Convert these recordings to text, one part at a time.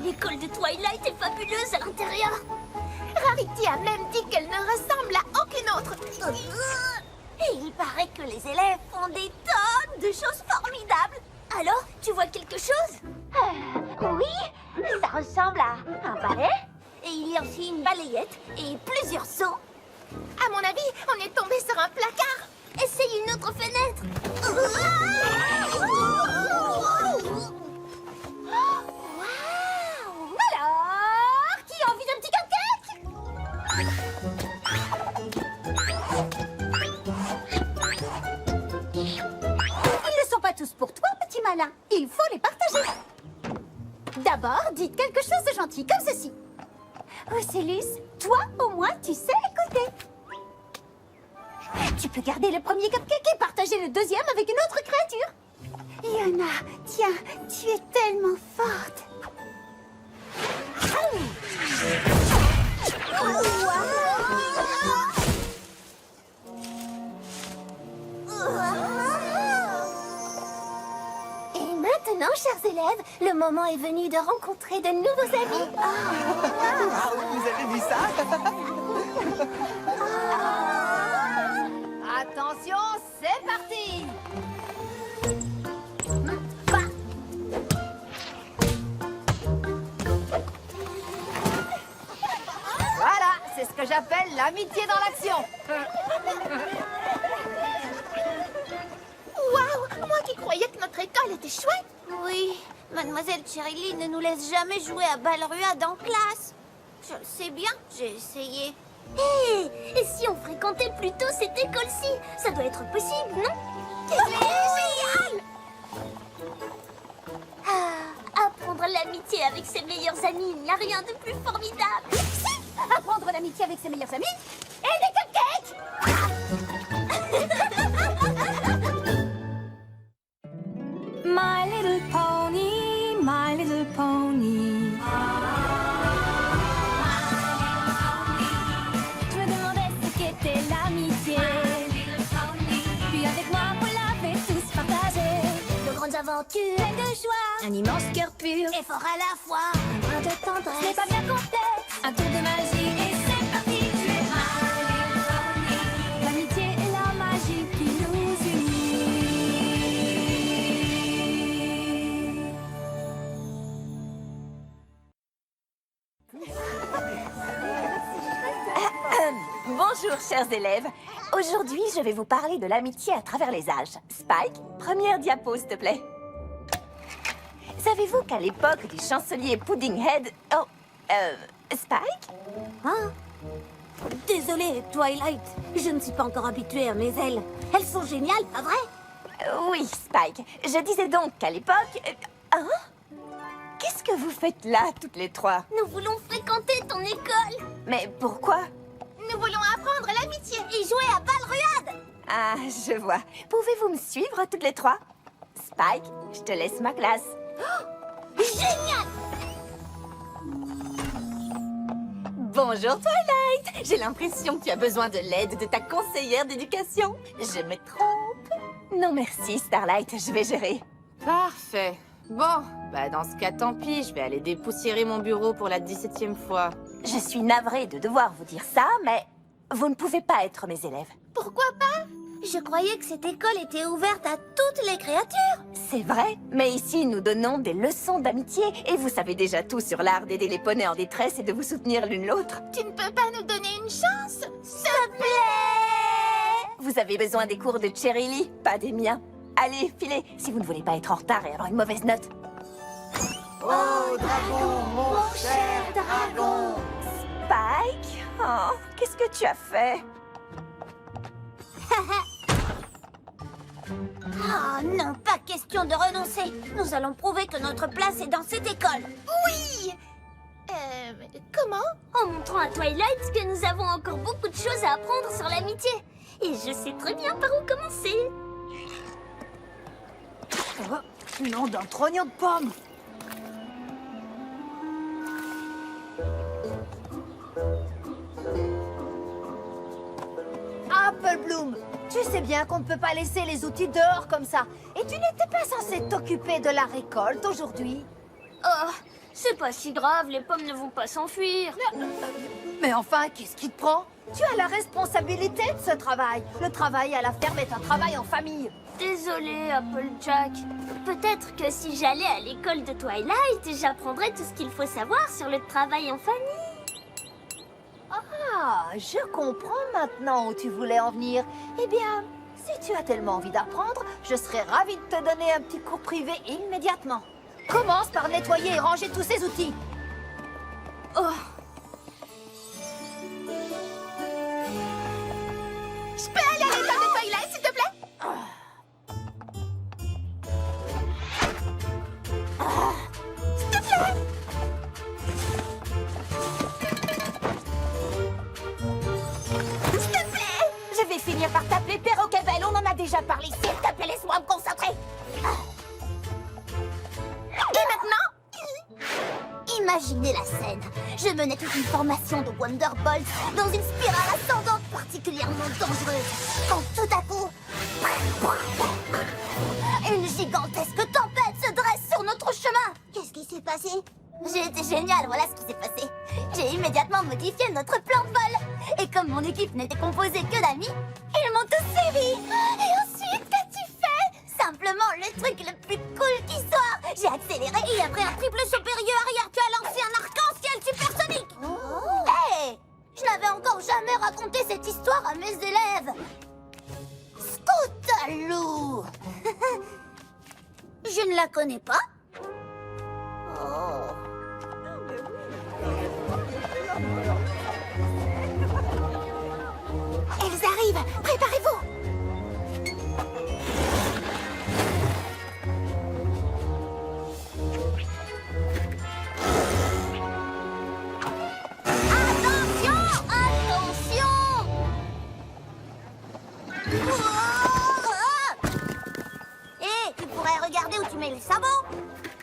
l'école de Twilight est fabuleuse à l'intérieur. Rarity a même dit qu'elle ne ressemble à aucune autre. Et il paraît que les élèves font des tonnes de choses formidables. Alors, tu vois quelque chose? Oui, ça ressemble à un balai. Et il y a aussi une balayette et plusieurs seaux. À mon avis, on est tombé sur un placard. Essaye une autre fenêtre. Waouh! Alors, qui a envie d'un petit cupcake? Ils ne sont pas tous pour toi, petit malin. Il faut les partager. D'abord, dites quelque chose de gentil, comme ceci. Ocellus, toi, au moins, tu sais écouter. Tu peux garder le premier cupcake et partager le deuxième avec une autre créature. Yona, tiens, tu es tellement forte. Et maintenant, chers élèves, le moment est venu de rencontrer de nouveaux amis. Ah, vous avez vu ça? Attention, c'est parti! Voilà, c'est ce que j'appelle l'amitié dans l'action. Waouh! Moi qui croyais que notre école était chouette! Oui, Mademoiselle Cherylie ne nous laisse jamais jouer à Balruade en classe. Je le sais bien, j'ai essayé. Hé, et si on fréquentait plutôt cette école-ci? Ça doit être possible, non? Génial! Apprendre l'amitié avec ses meilleurs amis, il n'y a rien de plus formidable. Apprendre l'amitié avec ses meilleurs amis et des cupcakes! My little pony, my little pony. Je me demandais ce qu'était l'amitié. Puis avec moi, vous l'avez tous partagé. De grandes aventures, Plein de joie, un immense cœur pur. et fort à la fois, un brin de Ce n'est tendresse. pas bien complexe, un tour de magie et c'est parti. Tu es my little pony. L'amitié et la magie qui nous unit. Bonjour, chers élèves. Aujourd'hui, je vais vous parler de l'amitié à travers les âges. Spike, première diapo, s'il te plaît. Savez-vous qu'à l'époque du chancelier Puddinghead... Oh, Spike? Hein? Désolée, Twilight. Je ne suis pas encore habituée à mes ailes. Elles sont géniales, pas vrai? Oui, Spike. Je disais donc qu'à l'époque... Hein? Qu'est-ce que vous faites là, toutes les trois? Nous voulons fréquenter ton école Mais pourquoi? Nous voulons apprendre l'amitié. et jouer à Balruade. Ah, je vois. Pouvez-vous me suivre, toutes les trois? Spike, je te laisse ma classe. Génial! Bonjour Twilight. J'ai l'impression que tu as besoin de l'aide de ta conseillère d'éducation. Je me trompe? Non merci Starlight, je vais gérer. Parfait. Bon, bah dans ce cas, tant pis, je vais aller dépoussiérer mon bureau pour la 17e fois. Je suis navrée de devoir vous dire ça, mais vous ne pouvez pas être mes élèves. Pourquoi pas? Je croyais que cette école était ouverte à toutes les créatures. C'est vrai, mais ici nous donnons des leçons d'amitié et vous savez déjà tout sur l'art d'aider les poneys en détresse et de vous soutenir l'une l'autre. Tu ne peux pas nous donner une chance? S'il te plaît! Vous avez besoin des cours de Cherylie, pas des miens. Allez, filez, si vous ne voulez pas être en retard et avoir une mauvaise note. Oh, dragon, mon cher dragon! Spike? Oh, qu'est-ce que tu as fait? Ah non, pas question de renoncer. Nous allons prouver que notre place est dans cette école. Oui! Comment? En montrant à Twilight que nous avons encore beaucoup de choses à apprendre sur l'amitié. Et je sais très bien par où commencer. Nom d'un trognon de pomme! Apple Bloom, tu sais bien qu'on ne peut pas laisser les outils dehors comme ça. Et tu n'étais pas censé t'occuper de la récolte aujourd'hui? Oh, C'est pas si grave, les pommes ne vont pas s'enfuir. Mais enfin, qu'est-ce qui te prend? Tu as la responsabilité de ce travail. Le travail à la ferme est un travail en famille. Désolée, Applejack. Peut-être que si j'allais à l'école de Twilight, j'apprendrais tout ce qu'il faut savoir sur le travail en famille. Ah, je comprends maintenant où tu voulais en venir. Eh bien, si tu as tellement envie d'apprendre, je serais ravie de te donner un petit cours privé immédiatement. Commence par nettoyer et ranger tous ces outils. Oh, Je peux aller à l'école de Twilight, s'il te plaît? S'il te plaît! S'il te plaît! Je vais finir par t'appeler Perroquet Belle, on en a déjà parlé. S'il te plaît, laisse-moi me concentrer. et maintenant? Imaginez la scène. Je menais toute une formation de Wonderbolt dans une spirale ascendante particulièrement dangereuse. Quand tout à coup, une gigantesque tempête se dresse sur notre chemin. Qu'est-ce qui s'est passé? J'ai été génial, voilà ce qui s'est passé. J'ai immédiatement modifié notre plan de vol. Et comme mon équipe n'était composée que d'amis, ils m'ont tous suivi. Et ensuite, qu'as-tu fait? Simplement le truc le plus cool qui soit. J'ai accéléré et après un triple supérieur arrière, tu as lancé un arc-en-ciel supersonique. Hey, je n'avais encore jamais raconté cette histoire à mes élèves. Scootaloo. Je ne la connais pas. Oh. Elles arrivent. Préparez-vous. Attention! Attention! Hé, tu pourrais regarder où tu mets les sabots.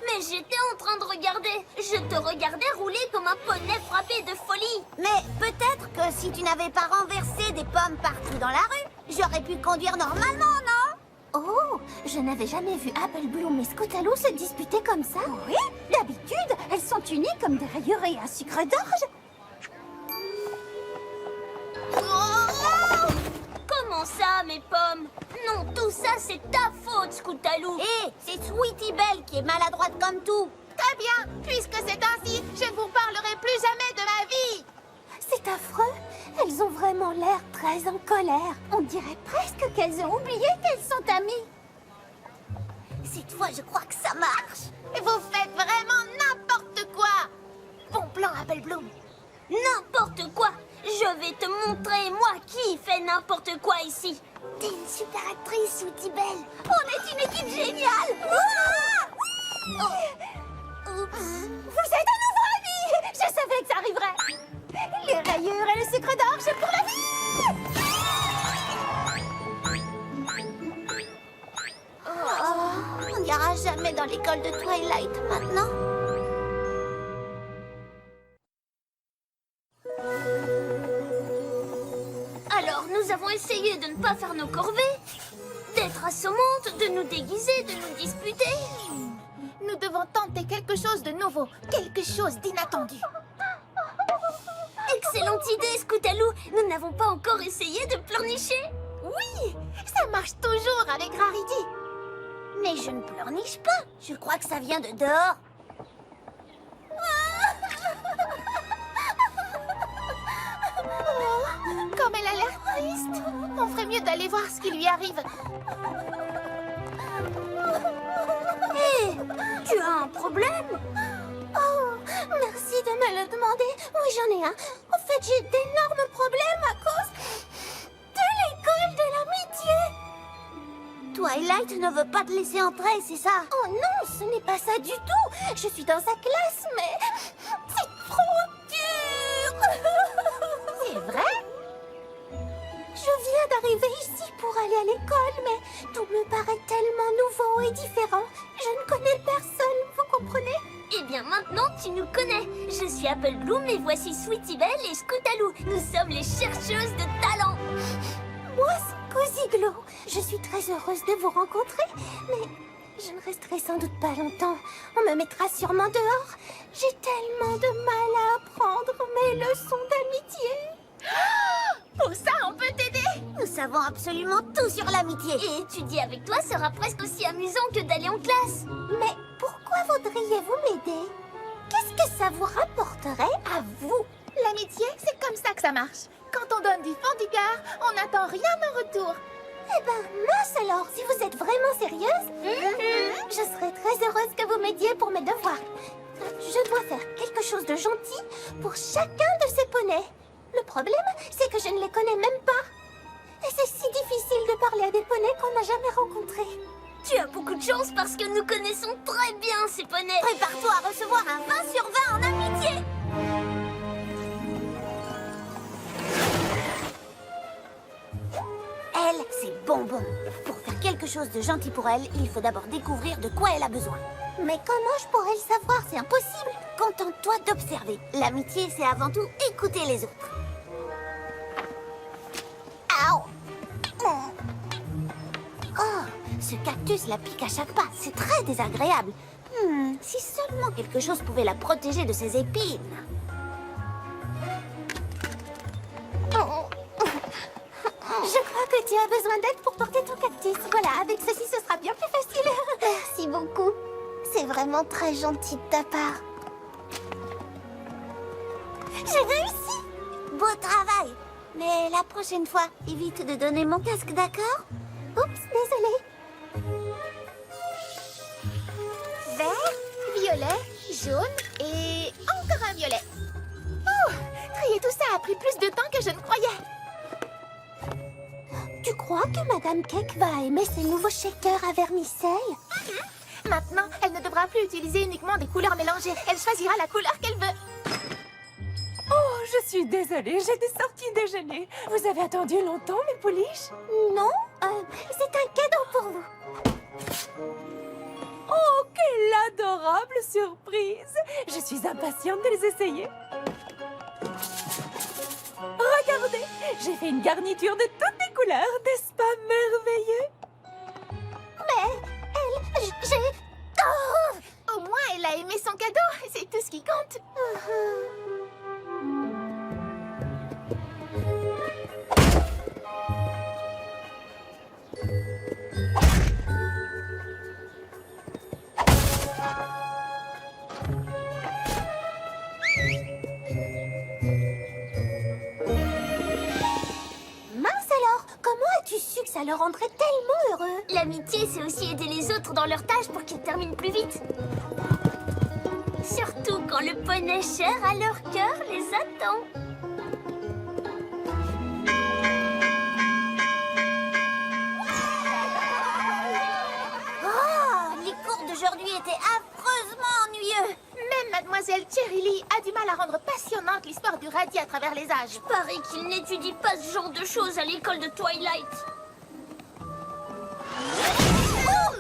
Mais j'étais en train de regarder. Je te regardais rouler comme un poney frappé de folie. Mais peut-être que si tu n'avais pas renversé des pommes partout dans la rue, j'aurais pu conduire normalement, non? Oh, je n'avais jamais vu Apple Bloom et Scootaloo se disputer comme ça. Oui, d'habitude, elles sont unies comme des rayures et un sucre d'orge. Oh! Comment ça, mes pommes? Non, tout ça, c'est ta faute, Scootaloo. Hé, c'est Sweetie Belle qui est maladroite comme tout. Très bien, puisque c'est ainsi, je ne vous parlerai plus jamais de ma vie. C'est affreux. Elles ont vraiment l'air très en colère. On dirait presque qu'elles ont oublié qu'elles sont amies. Cette fois, je crois que ça marche. Vous faites vraiment n'importe quoi. Bon plan, Apple Bloom. N'importe quoi. Je vais te montrer, moi, qui fait n'importe quoi ici. T'es une super actrice, Sweetie Belle. On est une équipe géniale. Oh. Oups. Vous êtes à nouveau amis. Je savais que ça arriverait. Les rayures et le sucre d'orge pour la vie. Oh, on n'ira jamais dans l'école de Twilight maintenant. Alors, nous avons essayé de ne pas faire nos corvées, d'être assommantes, de nous déguiser, de nous disputer. Nous devons tenter quelque chose de nouveau, quelque chose d'inattendu. Excellente idée, Scootaloo. Nous n'avons pas encore essayé de pleurnicher. Oui, ça marche toujours avec Rarity. Mais je ne pleurniche pas. Je crois que ça vient de dehors. Oh, comme elle a l'air triste. On ferait mieux d'aller voir ce qui lui arrive. Hé, tu as un problème? Oh, merci de me le demander. Oui, j'en ai un. En fait, j'ai d'énormes problèmes à cause de l'école de l'amitié. Twilight ne veut pas te laisser entrer, c'est ça? Oh non, ce n'est pas ça du tout. Je suis dans sa classe, mais c'est trop dur. C'est vrai? Je viens d'arriver ici pour aller à l'école, mais tout me paraît tellement nouveau et différent. Je ne connais personne, vous comprenez? Eh bien, maintenant, tu nous connais. Je suis Apple Bloom et voici Sweetie Belle et Scootaloo. Nous sommes les chercheuses de talent. Moi, c'est Cozy Glow. Je suis très heureuse de vous rencontrer, mais Je ne resterai sans doute pas longtemps. On me mettra sûrement dehors. J'ai tellement de mal à apprendre mes leçons d'amitié. Pour ça, on peut t'aider. Nous savons absolument tout sur l'amitié. Et étudier avec toi sera presque aussi amusant que d'aller en classe. Mais pourquoi voudriez-vous m'aider? Qu'est-ce que ça vous rapporterait à vous? L'amitié, c'est comme ça que ça marche. Quand on donne du fond du cœur, on n'attend rien en retour. Eh ben, mince alors, si vous êtes vraiment sérieuse, je serais très heureuse que vous m'aidiez pour mes devoirs. Je dois faire quelque chose de gentil pour chacun de ces poneys. Le problème, c'est que je ne les connais même pas. Et c'est si difficile de parler à des poneys qu'on n'a jamais rencontrés. Tu as beaucoup de chance parce que nous connaissons très bien ces poneys. Prépare-toi à recevoir un 20 sur 20 en amitié. Elle, c'est Bonbon. Pour faire quelque chose de gentil pour elle, il faut d'abord découvrir de quoi elle a besoin. Mais comment je pourrais le savoir? C'est impossible. Contente-toi d'observer. L'amitié, c'est avant tout écouter les autres. Oh, ce cactus la pique à chaque pas. C'est très désagréable. Si seulement quelque chose pouvait la protéger de ses épines. Je crois que tu as besoin d'aide pour porter ton cactus. Voilà, avec ceci, ce sera bien plus facile. Merci beaucoup. C'est vraiment très gentil de ta part. J'ai réussi. Beau travail. Mais la prochaine fois, évite de donner mon casque, d'accord? Oups, désolée. Vert, violet, jaune et encore un violet. Oh, trier tout ça a pris plus de temps que je ne croyais. Tu crois que Madame Cake va aimer ces nouveaux shakers à vermicelle? Maintenant, elle ne devra plus utiliser uniquement des couleurs mélangées. Elle choisira la couleur qu'elle veut. Oh, je suis désolée, j'étais sortie déjeuner. Vous avez attendu longtemps, mes pouliches? Non, c'est un cadeau pour vous. Oh, quelle adorable surprise! Je suis impatiente de les essayer. Regardez, j'ai fait une garniture de toutes les couleurs, n'est-ce pas merveilleux? Mais j'ai... Au moins, elle a aimé son cadeau. C'est tout ce qui compte. Mince alors, comment as-tu su que ça le rendrait tellement heureux? L'amitié, c'est aussi aider les autres dans leurs tâches pour qu'ils terminent plus vite. Surtout quand le poney cher à leur cœur les attend. Oh, les cours d'aujourd'hui étaient affreusement ennuyeux. Même Mademoiselle Cherry Lee a du mal à rendre passionnante l'histoire du radis à travers les âges. Paraît qu'il n'étudie pas ce genre de choses à l'école de Twilight. Oh,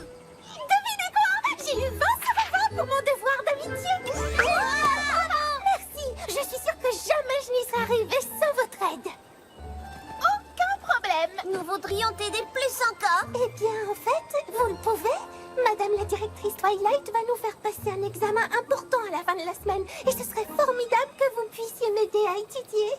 devinez quoi? J'ai eu 20 sur 20 pour mon devoir d'amitié. Merci, je suis sûre que jamais je n'y serais arrivée sans votre aide. Aucun problème. Nous voudrions t'aider plus encore. Eh bien, en fait, vous le pouvez. Madame la directrice Twilight va nous faire passer un examen important à la fin de la semaine. Et ce serait formidable que vous puissiez m'aider à étudier.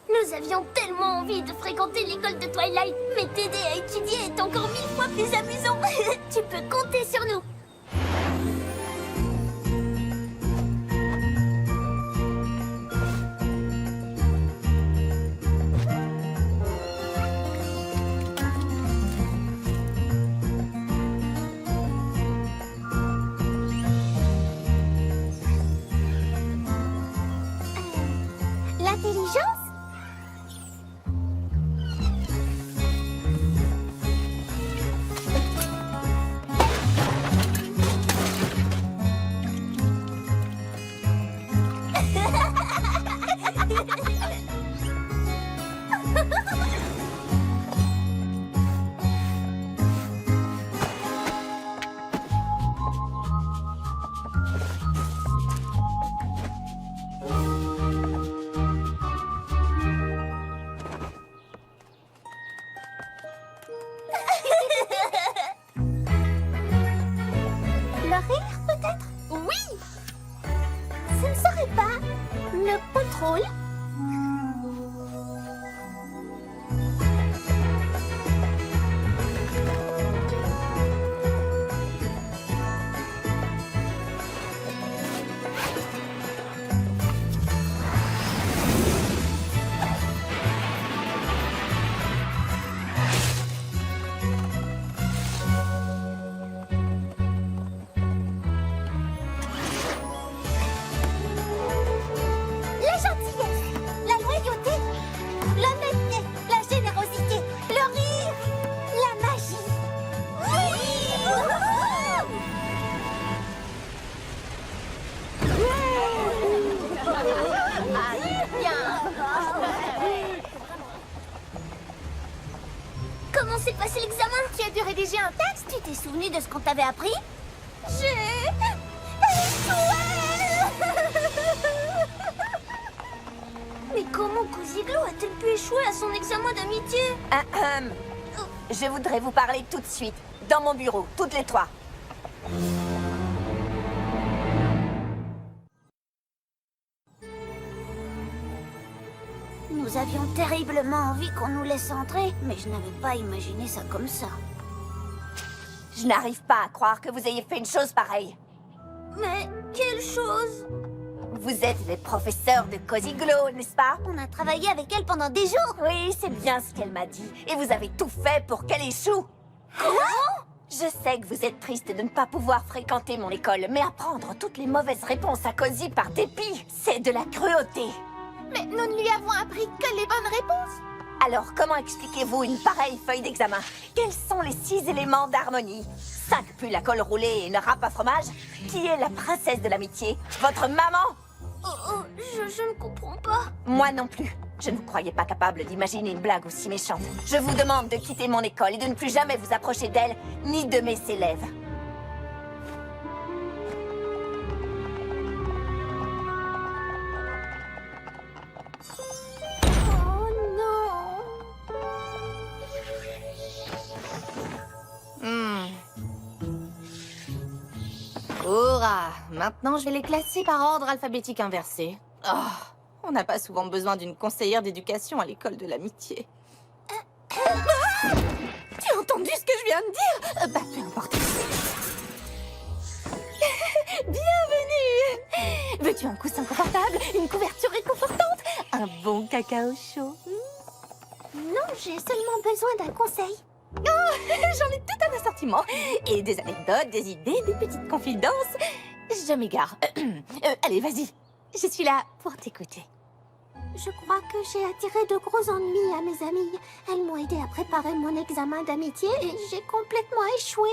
Nous avions tellement envie de fréquenter l'école de Twilight, mais t'aider à étudier est encore 1000 fois plus amusant. Tu peux compter sur nous. L'intelligence? rire, peut-être? Oui! Ce ne serait pas le contrôle? La gentillesse, la loyauté, l'honnêteté, la générosité, le rire, la magie. Comment s'est passé l'examen? Tu as dû rédiger un texte? Tu t'es souvenu de ce qu'on t'avait appris? J'ai Mais comment Cosiglo a-t-elle pu échouer à son examen d'amitié? Je voudrais vous parler tout de suite, dans mon bureau, toutes les trois. Nous avions terriblement envie qu'on nous laisse entrer, mais je n'avais pas imaginé ça comme ça. Je n'arrive pas à croire que vous ayez fait une chose pareille. Mais quelle chose! Vous êtes les professeurs de Cosiglo, n'est-ce pas? On a travaillé avec elle pendant des jours. Oui, c'est bien ce qu'elle m'a dit. Et vous avez tout fait pour qu'elle échoue. Quoi? Je sais que vous êtes triste de ne pas pouvoir fréquenter mon école, mais apprendre toutes les mauvaises réponses à Cozy par dépit, c'est de la cruauté. Mais nous ne lui avons appris que les bonnes réponses. Alors, comment expliquez-vous une pareille feuille d'examen? Quels sont les 6 éléments d'harmonie? 5 pulls à col roulé et une râpe à fromage? Qui est la princesse de l'amitié? Votre maman? Je ne comprends pas. Moi non plus. Je ne vous croyais pas capable d'imaginer une blague aussi méchante. Je vous demande de quitter mon école et de ne plus jamais vous approcher d'elle, ni de mes élèves. Oh non. Hurrah! Maintenant, je vais les classer par ordre alphabétique inversé. Oh, on n'a pas souvent besoin d'une conseillère d'éducation à l'école de l'amitié. Tu as entendu ce que je viens de dire? Bah, peu importe. Bienvenue! Veux-tu un coussin confortable, une couverture réconfortante, un bon cacao chaud? Non, j'ai seulement besoin d'un conseil. J'en ai tout un assortiment. Et des anecdotes, des idées, des petites confidences. Je m'égare. Allez, vas-y. Je suis là pour t'écouter. Je crois que j'ai attiré de gros ennuis à mes amies. Elles m'ont aidé à préparer mon examen d'amitié et j'ai complètement échoué.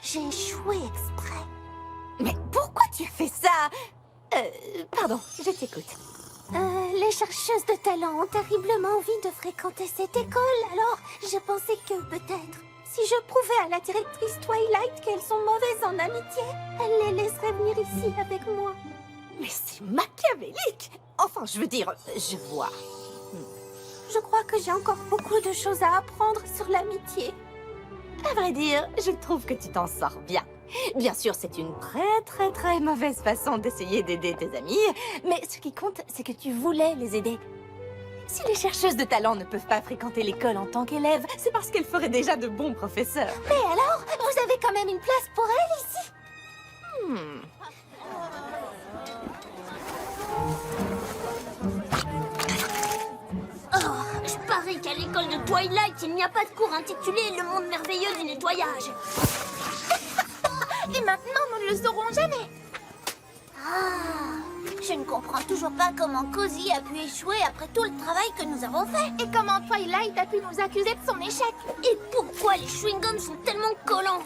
J'ai échoué exprès. Mais pourquoi tu as fait ça? Pardon, je t'écoute. Les chercheuses de talent ont terriblement envie de fréquenter cette école, alors je pensais que peut-être, si je prouvais à la directrice Twilight qu'elles sont mauvaises en amitié, elle les laisserait venir ici avec moi. Mais c'est machiavélique. Enfin, je veux dire, je vois. Je crois que j'ai encore beaucoup de choses à apprendre sur l'amitié. À vrai dire, je trouve que tu t'en sors bien. Bien sûr, c'est une très mauvaise façon d'essayer d'aider tes amis, mais ce qui compte, c'est que tu voulais les aider. Si les chercheuses de talent ne peuvent pas fréquenter l'école en tant qu'élèves, c'est parce qu'elles feraient déjà de bons professeurs. Mais alors, vous avez quand même une place pour elle ici? Oh, je parie qu'à l'école de Twilight, il n'y a pas de cours intitulé « Le monde merveilleux du nettoyage ». Et maintenant, nous ne le saurons jamais. Je ne comprends toujours pas comment Cozy a pu échouer après tout le travail que nous avons fait. Et comment Twilight a pu nous accuser de son échec. Et pourquoi les chewing-gums sont tellement collants?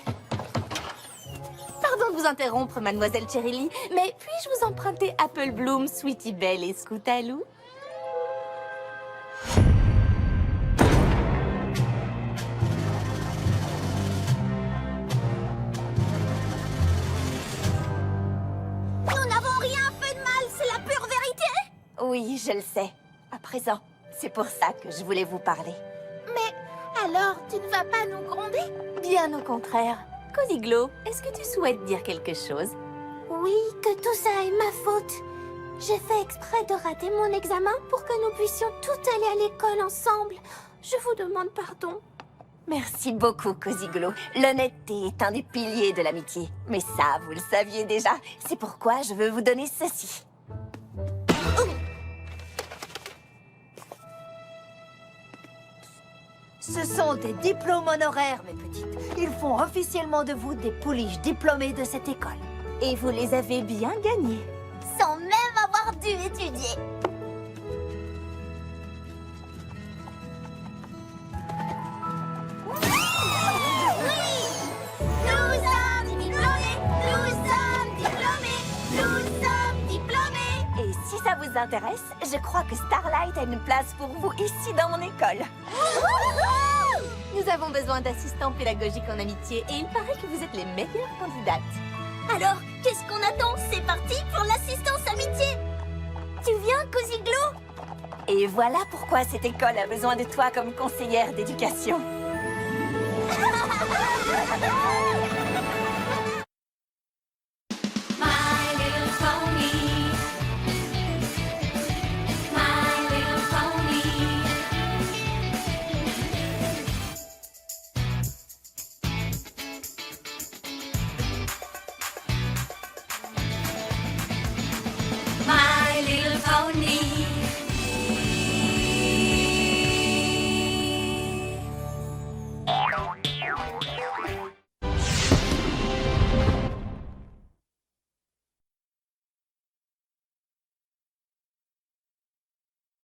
Pardon de vous interrompre, mademoiselle Cherry, mais puis-je vous emprunter Apple Bloom, Sweetie Belle et Scootaloo? Nous n'avons rien fait de mal, c'est la pure vérité. Oui, je le sais. À présent, c'est pour ça que je voulais vous parler. Mais alors, tu ne vas pas nous gronder? Bien au contraire. Cosiglo, est-ce que tu souhaites dire quelque chose? Oui, que tout ça est ma faute. J'ai fait exprès de rater mon examen pour que nous puissions tout aller à l'école ensemble. Je vous demande pardon. Merci beaucoup, Cosiglo. L'honnêteté est un des piliers de l'amitié. Mais ça, vous le saviez déjà. C'est pourquoi je veux vous donner ceci. Ce sont des diplômes honoraires, mes petites. Ils font officiellement de vous des pouliches diplômées de cette école. Et vous les avez bien gagnés. Sans même avoir dû étudier. Nous sommes diplômés, nous sommes diplômés, nous sommes diplômés. Et si ça vous intéresse, je crois que Starlight a une place pour vous ici dans mon école. Nous avons besoin d'assistants pédagogiques en amitié et il paraît que vous êtes les meilleures candidates. Alors, qu'est-ce qu'on attend? C'est parti pour l'assistance amitié. Tu viens, Cosiglo? Et voilà pourquoi cette école a besoin de toi comme conseillère d'éducation.